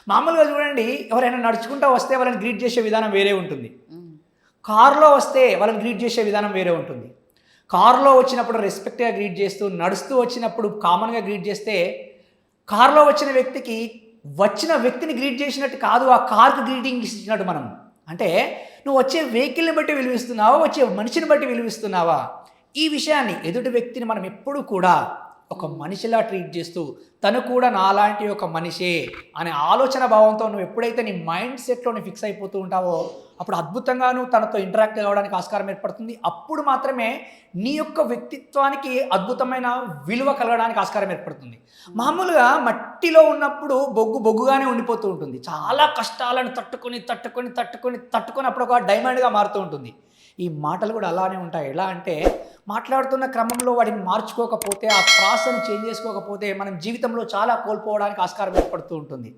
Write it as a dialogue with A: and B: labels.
A: మామూలుగా చూడండి, ఎవరైనా నడుచుకుంటూ వస్తే వాళ్ళని గ్రీట్ చేసే విధానం వేరే ఉంటుంది.
B: హ్మ్.
A: కారులో వస్తే వాళ్ళని గ్రీట్ చేసే విధానం వేరే ఉంటుంది. కారులో వచ్చినప్పుడు రెస్పెక్ట్‌గా గ్రీట్ చేస్తూ, నడుస్తూ వచ్చినప్పుడు కామన్‌గా గ్రీట్ చేస్తే, కారులో వచ్చిన వ్యక్తికి వచ్చిన వ్యక్తిని గ్రీట్ చేసినట్టు కాదు, ఆ కార్‌కి గ్రీటింగ్ ఇచ్చినట్టు మనం. అంటే నువ్వు వచ్చే వెహికల్‌ని బట్టి విలువిస్తున్నావా? వచ్చే మనిషిని బట్టి విలువిస్తున్నావా? ఈ విషయాన్ని ఎదుటి వ్యక్తిని మనం ఎప్పుడూ కూడా ఒక మనిషిలా ట్రీట్ చేస్తూ, తను కూడా నాలాంటి ఒక మనిషే అనే ఆలోచన భావంతో నువ్వు ఎప్పుడైతే నీ మైండ్ సెట్‌లో నువ్వు ఫిక్స్ అయిపోతూ ఉంటావో, అప్పుడు అద్భుతంగా నువ్వు తనతో ఇంటరాక్ట్ అవ్వడానికి ఆస్కారం ఏర్పడుతుంది. అప్పుడు మాత్రమే నీ యొక్క వ్యక్తిత్వానికి అద్భుతమైన విలువ కలగడానికి ఆస్కారం ఏర్పడుతుంది. మామూలుగా మట్టిలో ఉన్నప్పుడు బొగ్గు బొగ్గుగానే ఉండిపోతూ ఉంటుంది. చాలా కష్టాలను తట్టుకొని అప్పుడు ఒక డైమండ్‌గా మారుతూ ఉంటుంది. ఈ మాటలు కూడా అలానే ఉంటాయి. ఎలా అంటే మాట్లాడుతున్న క్రమంలో వాటిని మార్చుకోకపోతే, ఆ ప్రాసని చేంజ్ చేసుకోకపోతే మనం జీవితంలో చాలా కోల్పోవడానికి ఆస్కారం ఏర్పడుతూ ఉంటుంది.